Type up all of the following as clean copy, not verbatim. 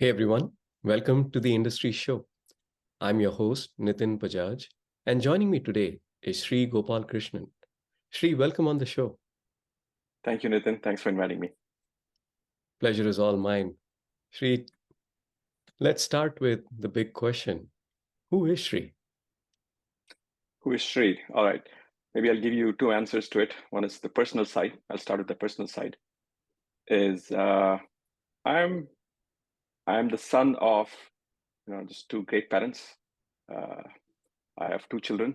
Hey everyone, welcome to the Industry Show. I'm your host, Nitin Bajaj, and joining me today is Sri Gopalakrishnan. Sri, welcome on the show. Thank you, Nitin. Thanks for inviting me. Pleasure is all mine. Sri, let's start with the big question. Who is Sri? Who is Sri? All right. Maybe I'll give you two answers to it. One is the personal side. I'll start with the personal side. I'm the son of just two great parents. Uh, I have two children,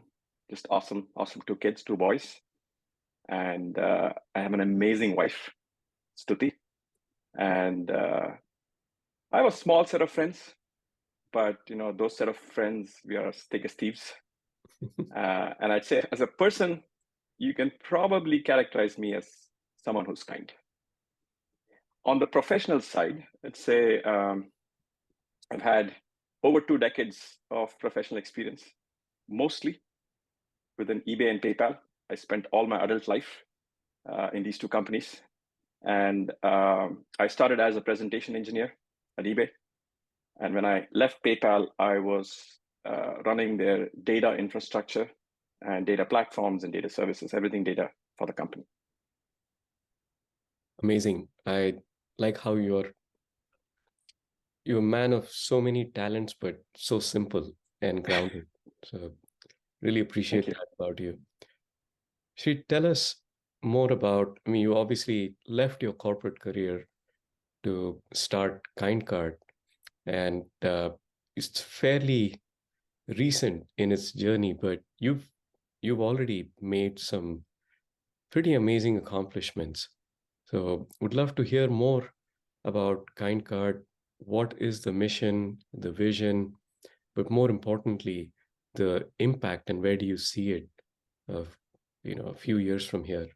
just awesome two kids, two boys, and I have an amazing wife, Stuti, and I have a small set of friends, but those set of friends we are as thick as thieves. And I'd say, as a person, you can probably characterize me as someone who's kind. On the professional side, let's say I've had over 2 decades of professional experience, mostly within eBay and PayPal. I spent all my adult life in these two companies. And I started as a presentation engineer at eBay. And when I left PayPal, I was running their data infrastructure and data platforms and data services, everything data for the company. Amazing. I like how you're a man of so many talents, but so simple and grounded. So really appreciate that about you. Sri, tell us more about, you obviously left your corporate career to start KindCard, and it's fairly recent in its journey, but you've already made some pretty amazing accomplishments. So would love to hear more about KindCard. What is the mission, the vision, but more importantly, the impact, and where do you see it a few years from here?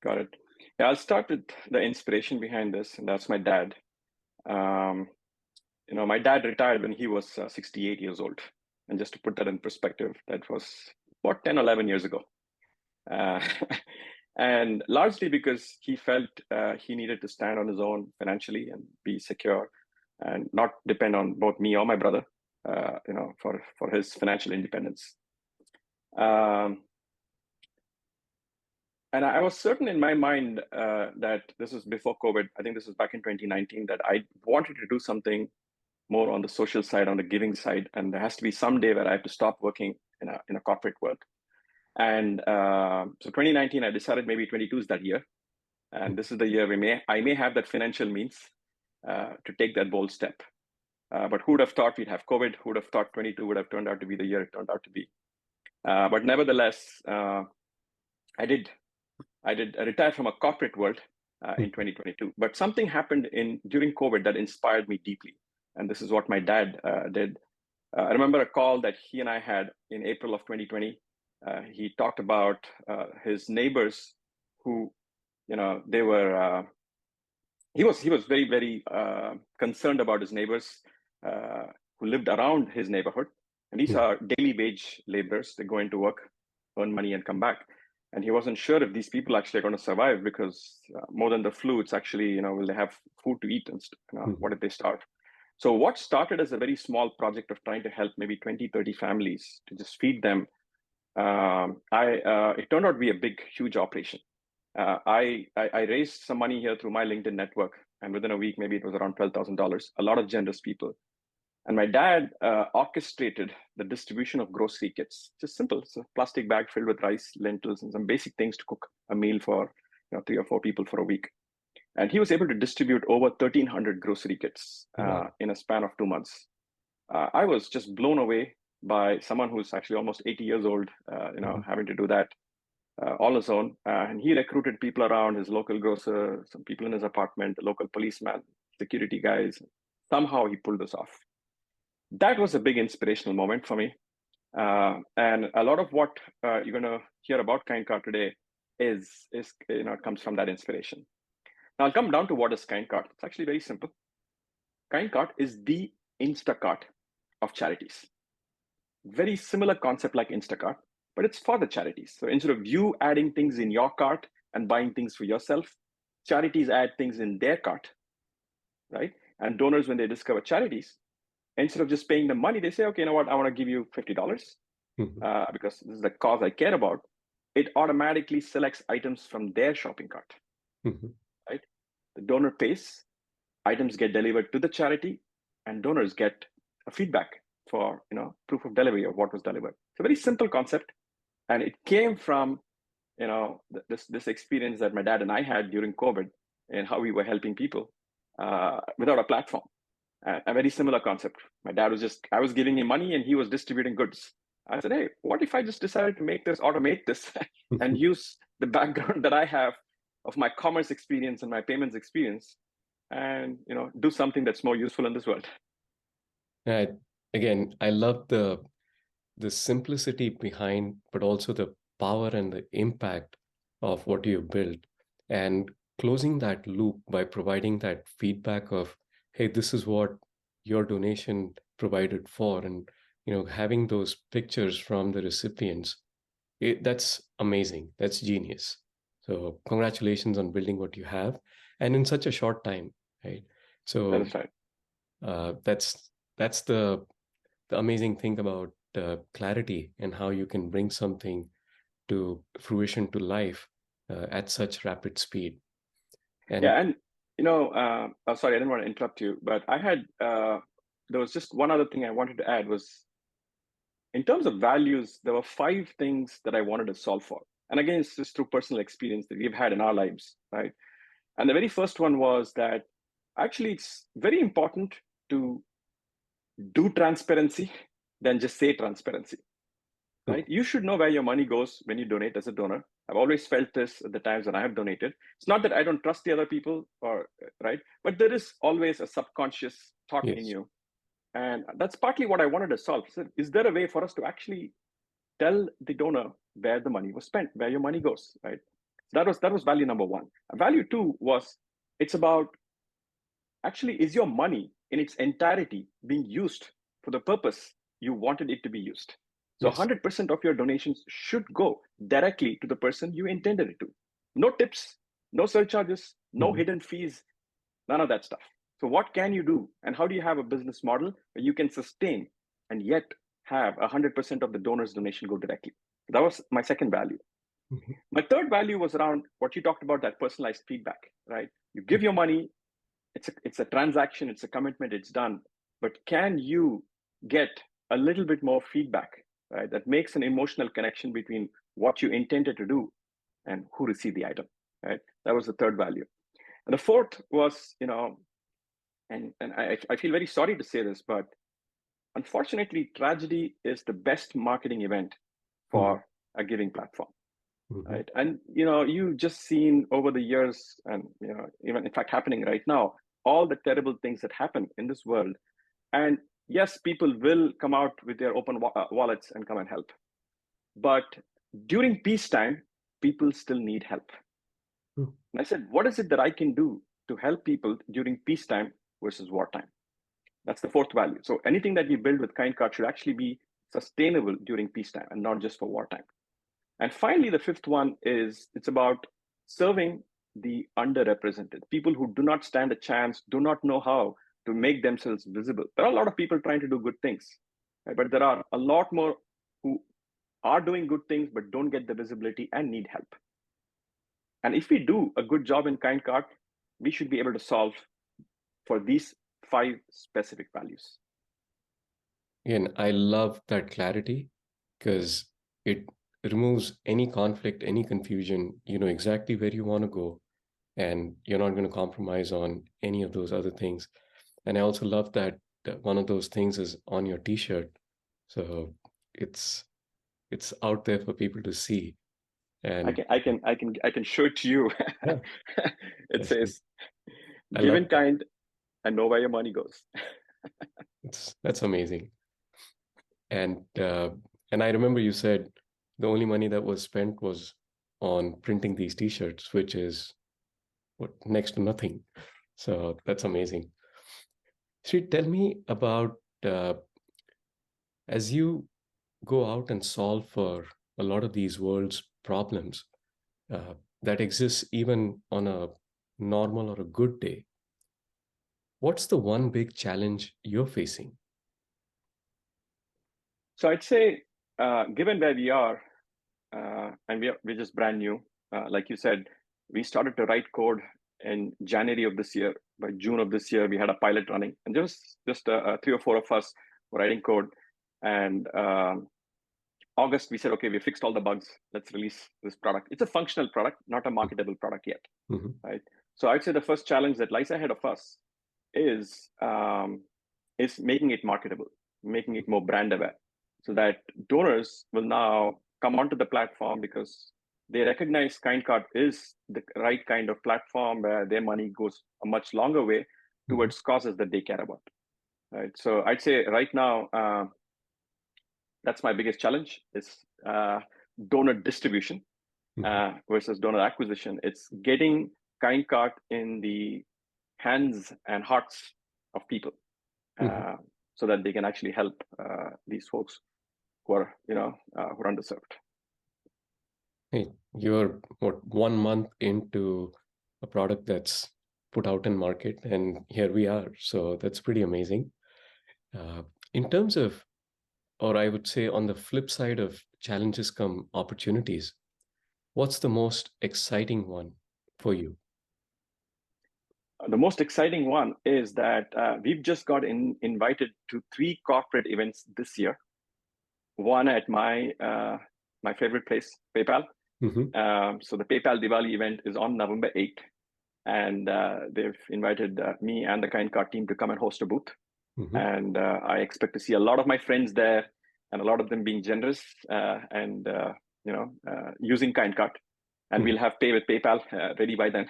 Got it. Yeah, I'll start with the inspiration behind this, and that's my dad. My dad retired when he was 68 years old. And just to put that in perspective, that was about 10, 11 years ago. And largely because he felt he needed to stand on his own financially and be secure and not depend on both me or my brother, for his financial independence. And I was certain in my mind that this was before COVID. I think this was back in 2019, that I wanted to do something more on the social side, on the giving side. And there has to be some day where I have to stop working in a corporate world. And so 2019, I decided maybe 22 is that year. And this is the year I may have that financial means to take that bold step. But who would have thought we'd have COVID? Who would have thought 22 would have turned out to be the year it turned out to be? But nevertheless, I did retire from a corporate world in 2022. But something happened during COVID that inspired me deeply. And this is what my dad did. I remember a call that he and I had in April of 2020. He talked about his neighbors who, they were, he was very, very concerned about his neighbors who lived around his neighborhood. And these are daily wage laborers. They go into work, earn money, and come back. And he wasn't sure if these people actually are going to survive, because more than the flu, it's actually, will they have food to eat, and what if they starve? So what started as a very small project of trying to help maybe 20, 30 families to just feed them, it turned out to be a big, huge operation. I raised some money here through my LinkedIn network, and within a week, maybe it was around $12,000, a lot of generous people. And my dad orchestrated the distribution of grocery kits, just simple. It's a plastic bag filled with rice, lentils, and some basic things to cook a meal for 3 or 4 people for a week. And he was able to distribute over 1,300 grocery kits in a span of 2 months. I was just blown away by someone who's actually almost 80 years old, having to do that all his own. And he recruited people around, his local grocer, some people in his apartment, the local policeman, security guys. Somehow he pulled this off. That was a big inspirational moment for me. And a lot of what you're going to hear about KindCard today is comes from that inspiration. Now I'll come down to what is KindCard. It's actually very simple. KindCard is the Instacart of charities. Very similar concept like Instacart, but it's for the charities. So instead of you adding things in your cart and buying things for yourself, charities add things in their cart, right? And donors, when they discover charities, instead of just paying them money, they say, okay, you know what, I want to give you $50 because this is the cause I care about. It automatically selects items from their shopping cart, right? The donor pays, items get delivered to the charity, and donors get a feedback for proof of delivery of what was delivered. It's a very simple concept, and it came from this experience that my dad and I had during COVID, and how we were helping people without a platform. A very similar concept. My dad I was giving him money and he was distributing goods. I said, hey, what if I just decided to automate this and use the background that I have of my commerce experience and my payments experience, and do something that's more useful in this world. Again, I love the simplicity behind, but also the power and the impact of what you built, and closing that loop by providing that feedback of, hey, this is what your donation provided for, and having those pictures from the recipients. That's amazing. That's genius. So congratulations on building what you have, and in such a short time, right? So That is right. That's the amazing thing about clarity, and how you can bring something to fruition, to life, at such rapid speed. And sorry, I didn't want to interrupt you, but I had there was just one other thing I wanted to add. Was in terms of values, there were 5 things that I wanted to solve for. And again, it's just through personal experience that we've had in our lives, right? And the very first one was that actually it's very important to do transparency than just say transparency, right? You should know where your money goes when you donate as a donor. I've always felt this at the times when I have donated. It's not that I don't trust the other people, right? But there is always a subconscious thought in you. And that's partly what I wanted to solve. So is there a way for us to actually tell the donor where the money was spent, where your money goes, right? So that was value number 1. Value 2 was, it's about, actually, is your money in its entirety being used for the purpose you wanted it to be used? So 100% of your donations should go directly to the person you intended it to. No tips, no surcharges, no hidden fees, none of that stuff. So what can you do? And how do you have a business model where you can sustain and yet have 100% of the donor's donation go directly? That was my second value. My third value was around what you talked about, that personalized feedback, right? You give your money, it's a transaction, it's a commitment, it's done. But can you get a little bit more feedback, right? That makes an emotional connection between what you intended to do and who received the item, right? That was the third value. And the fourth was, and I feel very sorry to say this, but unfortunately, tragedy is the best marketing event for a giving platform, right? And you've just seen over the years, and even in fact happening right now, all the terrible things that happen in this world. And yes, people will come out with their open wallets and come and help, but during peacetime, people still need help. And I said, what is it that I can do to help people during peacetime versus wartime? That's the fourth value. So anything that we build with KindCard should actually be sustainable during peacetime and not just for wartime. And finally, the fifth one is, it's about serving the underrepresented, people who do not stand a chance, do not know how to make themselves visible. There are a lot of people trying to do good things, right? But there are a lot more who are doing good things but don't get the visibility and need help. And if we do a good job in KindCard, we should be able to solve for these 5 specific values. Again, I love that clarity, because it removes any conflict, any confusion. You know exactly where you want to go, and you're not going to compromise on any of those other things. And I also love that one of those things is on your t-shirt. So it's out there for people to see. And I can show it to you. yeah, It says, give in kind and know where your money goes. That's amazing. And I remember you said the only money that was spent was on printing these t-shirts, which is next to nothing. So that's amazing. Sri, tell me about, as you go out and solve for a lot of these world's problems that exists even on a normal or a good day, what's the one big challenge you're facing? So I'd say, given where we are, and we're just brand new, like you said, we started to write code in January of this year. By June of this year, we had a pilot running, and just 3 or 4 of us were writing code. And August, we said, okay, we fixed all the bugs. Let's release this product. It's a functional product, not a marketable product yet, Mm-hmm. right? So I'd say the first challenge that lies ahead of us is making it marketable, making it more brand aware, so that donors will now come onto the platform because they recognize KindCart is the right kind of platform where their money goes a much longer way towards causes that they care about, right? So I'd say right now, that's my biggest challenge is donor distribution versus donor acquisition. It's getting KindCart in the hands and hearts of people, Mm-hmm. so that they can actually help these folks who are who are underserved. Hey, you're what 1 month into a product that's put out in market, and here we are. So that's pretty amazing. Uh, in terms of, or I would say on the flip side of challenges come opportunities, what's the most exciting one for you? The most exciting one is that we've just got invited to 3 corporate events this year. One at my favorite place, PayPal. Mm-hmm. So the PayPal Diwali event is on November 8th, and they've invited me and the KindCart team to come and host a booth. Mm-hmm. And I expect to see a lot of my friends there, and a lot of them being generous and using KindCart. And we'll have pay with PayPal ready by then.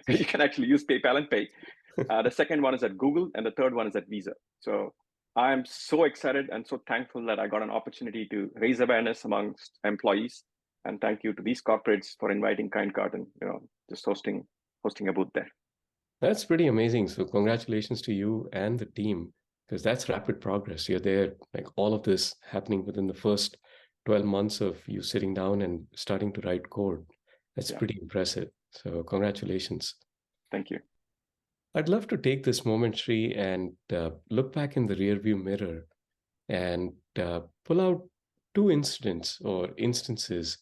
So you can actually use PayPal and pay. The second one is at Google, and the third one is at Visa. So I'm so excited and so thankful that I got an opportunity to raise awareness amongst employees. And thank you to these corporates for inviting KindCart and just hosting a booth there. That's pretty amazing. So congratulations to you and the team, because that's rapid progress. You're there, like all of this happening within the first 12 months of you sitting down and starting to write code. That's Yeah, pretty impressive. So congratulations. thank you. I'd love to take this moment, Sri, and look back in the rearview mirror and pull out two incidents or instances.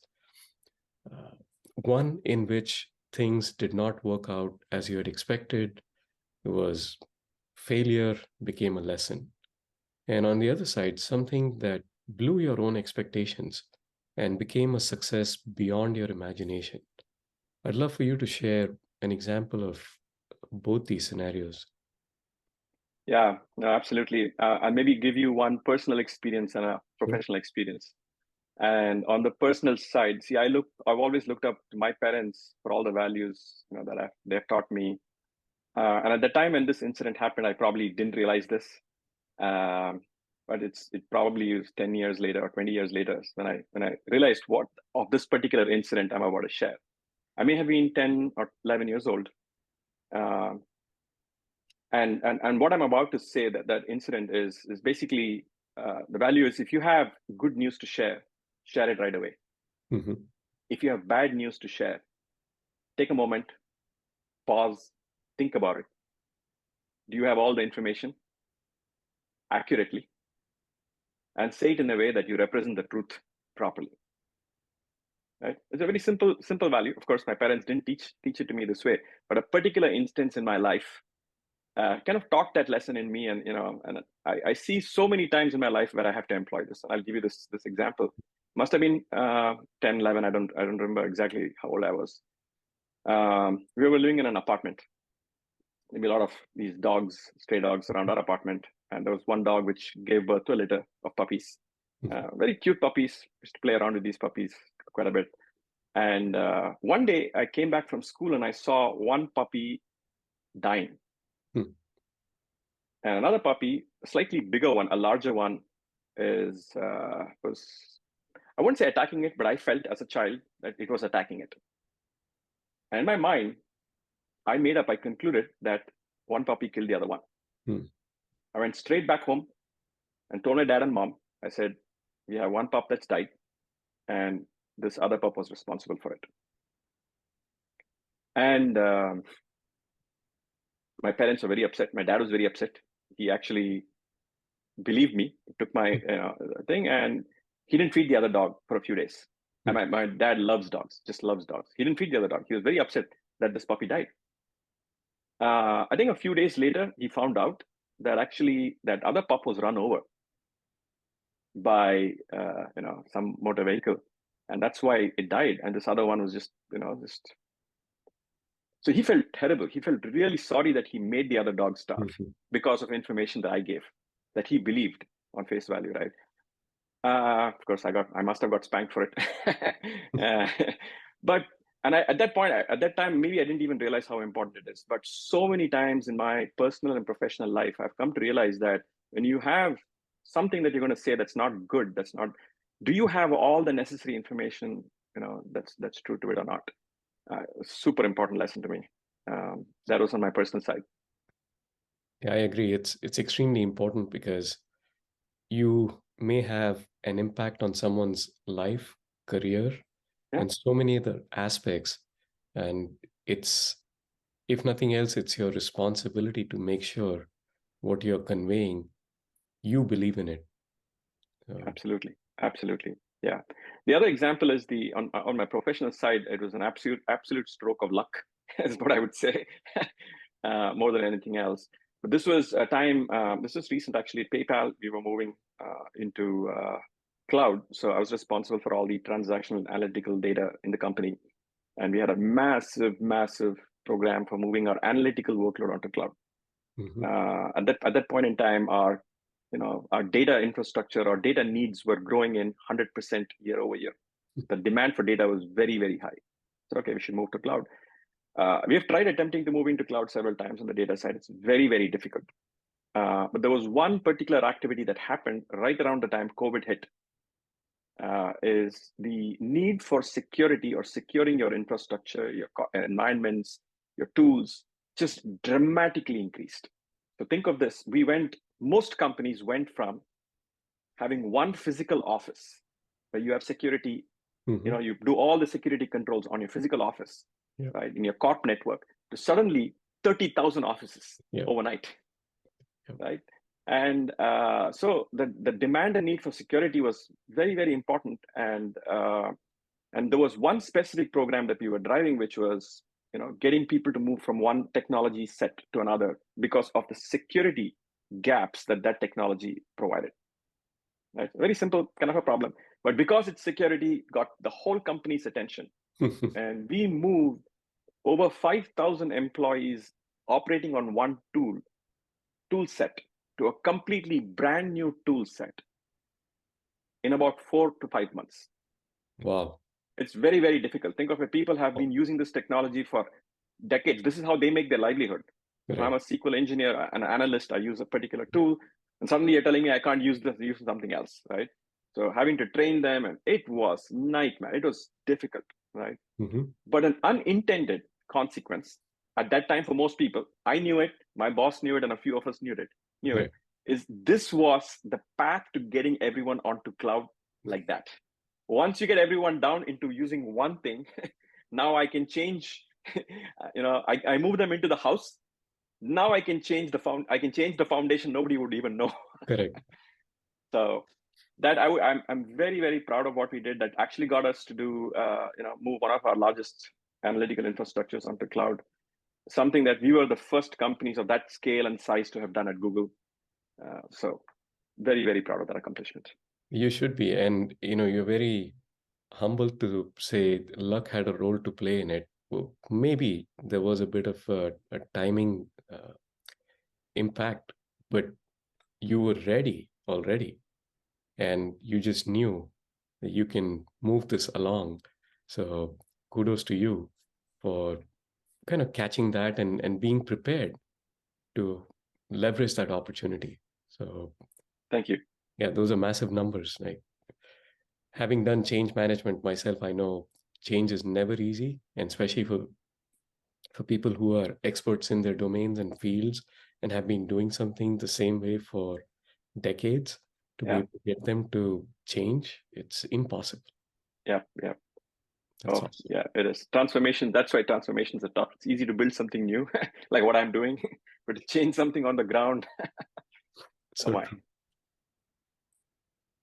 Uh, One in which things did not work out as you had expected. It was failure became a lesson. And on the other side, something that blew your own expectations and became a success beyond your imagination. I'd love for you to share an example of both these scenarios. Yeah, no, absolutely. I'll maybe give you one personal experience and a Sure. professional experience. And on the personal side, see, I've always looked up to my parents for all the values that they've taught me. And at the time when this incident happened, I probably didn't realize this. Um, but it probably was 10 years later or 20 years later when I realized what of this particular incident I'm about to share. I may have been 10 or 11 years old. Um, and what I'm about to say, that incident is basically, the value is, if you have good news to share it right away. Mm-hmm. If you have bad news to share, take a moment, pause, think about it. Do you have all the information accurately? And say it in a way that you represent the truth properly. Right? It's a very simple value. Of course, my parents didn't teach it to me this way, but a particular instance in my life kind of taught that lesson in me. And I see so many times in my life where I have to employ this. I'll give you this example. Must have been 10, 11. I don't remember exactly how old I was. We were living in an apartment. Maybe a lot of these stray dogs around our apartment. And there was one dog which gave birth to a litter of puppies. Very cute puppies. Used to play around with these puppies quite a bit. And one day I came back from school and I saw one puppy dying. Mm-hmm. And another puppy, a slightly bigger one, a larger one, was, I wouldn't say attacking it, but I felt as a child that it was attacking it. And in my mind, I concluded that one puppy killed the other one. Mm-hmm. I went straight back home and told my dad and mom. I said, we have one pup that's died, and this other pup was responsible for it. And My parents were very upset. My dad was very upset. He actually believed me, took my thing, and he didn't feed the other dog for a few days. And my dad loves dogs, just loves dogs. He didn't feed the other dog. He was very upset that this puppy died. I think a few days later, he found out that actually that other pup was run over by some motor vehicle, and that's why it died. And this other one was just so he felt terrible. He felt really sorry that he made the other dog starve because of information that I gave, that he believed on face value, right? Of course, I must have got spanked for it. But at that time, maybe I didn't even realize how important it is. But so many times in my personal and professional life, I've come to realize that when you have something that you're going to say that's not good, do you have all the necessary information, that's true to it or not? Super important lesson to me. That was on my personal side. Yeah, I agree. It's extremely important because you may have an impact on someone's life, career, and so many other aspects. And it's, if nothing else, it's your responsibility to make sure what you're conveying, you believe in it. Absolutely. Yeah. The other example is on my professional side, it was an absolute stroke of luck, is what I would say, more than anything else. But this was a time, this was recent actually at PayPal. We were moving into cloud. So I was responsible for all the transactional analytical data in the company. And we had a massive program for moving our analytical workload onto cloud. At that point in time, our data infrastructure, our data needs were growing in 100% year over year. The demand for data was very, very high. So, okay, we should move to cloud. We have tried attempting to move into cloud several times on the data side. It's very, very difficult. But there was one particular activity that happened right around the time COVID hit, is the need for security or securing your infrastructure, your environments, your tools, just dramatically increased. So think of this. Most companies went from having one physical office where you have security, you do all the security controls on your physical office, right, in your corp network, to suddenly 30,000 offices overnight, right? And so the demand and need for security was very, very important. And there was one specific program that we were driving, which was getting people to move from one technology set to another because of the security gaps that technology provided. Right? Very simple kind of a problem. But because its security got the whole company's attention, and we moved over 5,000 employees operating on one tool set to a completely brand new tool set in about 4 to 5 months. Wow. It's very, very difficult. Think of it. People have been using this technology for decades. This is how they make their livelihood. If I'm a SQL engineer, an analyst, I use a particular tool, and suddenly you're telling me I can't use this, use something else, right? So having to train them, and it was nightmare. It was difficult, right? But an unintended consequence at that time for most people, I knew it, my boss knew it, and a few of us knew it, is this was the path to getting everyone onto cloud like that. Once you get everyone down into using one thing, now I can change, I move them into the house. Now I can change the foundation. Nobody would even know. Correct. So that I'm very, very proud of what we did. That actually got us to do, move one of our largest analytical infrastructures onto cloud. Something that we were the first companies of that scale and size to have done at Google. So very, very proud of that accomplishment. You should be. And, you're very humble to say luck had a role to play in it. Well, maybe there was a bit of a timing impact, but you were ready already. And you just knew that you can move this along. So kudos to you for kind of catching that and being prepared to leverage that opportunity. So thank you. Yeah, those are massive numbers. Like, having done change management myself, I know change is never easy, and especially for people who are experts in their domains and fields and have been doing something the same way for decades, to be able to get them to change, it's impossible. Yeah. That's Oh, awesome. yeah, it is. Transformation. That's why transformations are tough. It's easy to build something new, like what I'm doing, but to change something on the ground, oh So my. true.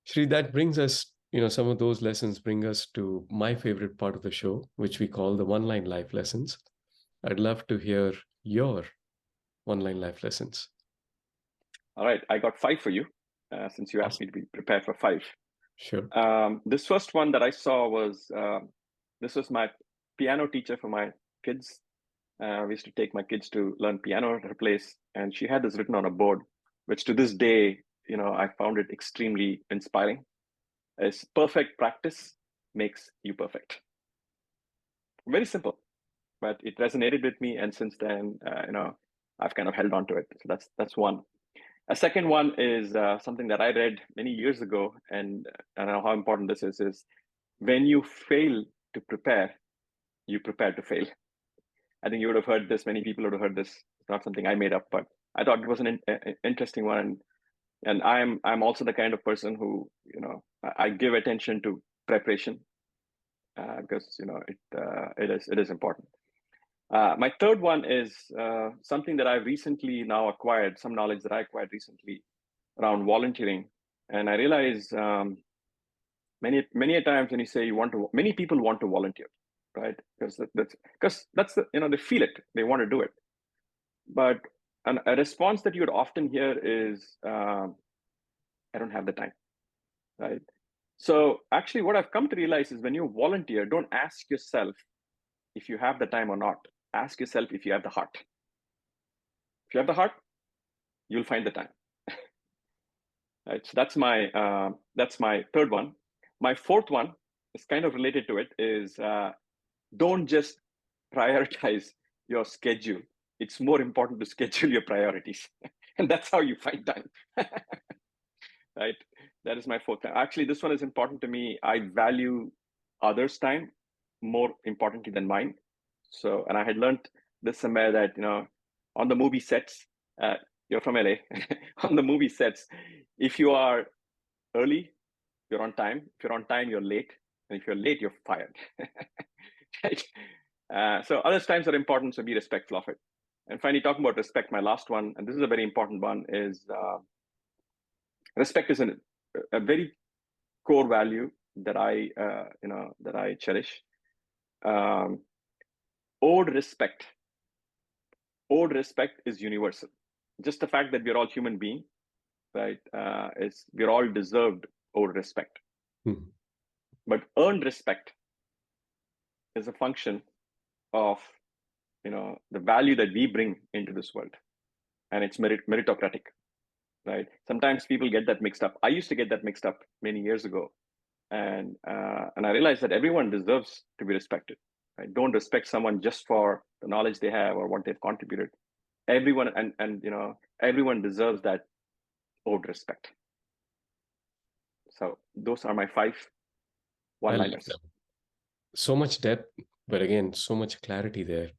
Shri, that brings us, some of those lessons bring us to my favorite part of the show, which we call the one-line life lessons. I'd love to hear your one-line life lessons. All right, I got 5 for you, since you asked Awesome. me to be prepared for 5. Sure. This first one that I saw was, this was my piano teacher for my kids. We used to take my kids to learn piano at her place, and she had this written on a board, which to this day, I found it extremely inspiring. Is perfect practice makes you perfect. Very simple, but it resonated with me, and since then, I've kind of held on to it. So that's one. A second one is something that I read many years ago, and I don't know how important this is. Is when you fail to prepare, you prepare to fail. I think you would have heard this. Many people would have heard this. It's not something I made up, but I thought it was an interesting one. And I'm also the kind of person who I give attention to preparation, because it is important. My third one is something that I recently now acquired, some knowledge that I acquired recently around volunteering, and I realize many a times when you say many people want to volunteer, right? That's they feel it, they want to do it, but a response that you would often hear is, I don't have the time, right? So actually, what I've come to realize is when you volunteer, don't ask yourself if you have the time or not. Ask yourself if you have the heart. If you have the heart, you'll find the time. Right. So that's my third one. My fourth one is kind of related to it. Is don't just prioritize your schedule. It's more important to schedule your priorities, and that's how you find time. Right. That is my fourth. Actually, this one is important to me. I value others' time more importantly than mine. So, and I had learned this somewhere that on the movie sets, you're from LA. On the movie sets, if you are early, you're on time. If you're on time, you're late, and if you're late, you're fired. Right. So, other times are important. So, be respectful of it. And finally, talking about respect, my last one, and this is a very important one, is respect is a very core value that I cherish. Um, owed respect. Owed respect is universal. Just the fact that we're all human beings, right? Is we're all deserved owed respect. Hmm. But earned respect is a function of the value that we bring into this world, and it's meritocratic, right? Sometimes people get that mixed up. I used to get that mixed up many years ago, and I realized that everyone deserves to be respected. Right? Don't respect someone just for the knowledge they have or what they've contributed. Everyone and everyone deserves that owed respect. So those are my 5 I love one-liners. them. So much depth, but again, so much clarity there.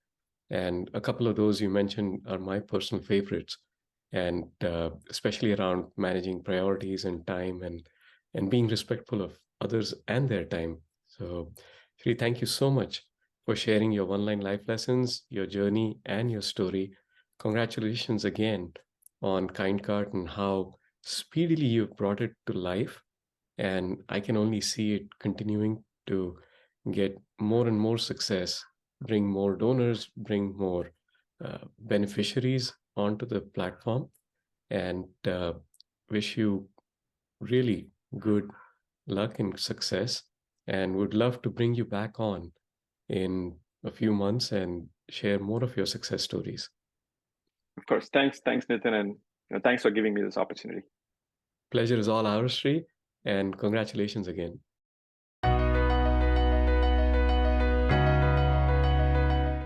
And a couple of those you mentioned are my personal favorites, and especially around managing priorities and time, and being respectful of others and their time. So, Shri, thank you so much for sharing your one-line life lessons, your journey, and your story. Congratulations again on Kind Cart and how speedily you've brought it to life. And I can only see it continuing to get more and more success, bring more donors, bring more beneficiaries onto the platform, and wish you really good luck and success. And would love to bring you back on in a few months and share more of your success stories. Of course. Thanks, Nitin, and thanks for giving me this opportunity. Pleasure is all ours, Sri, and congratulations again.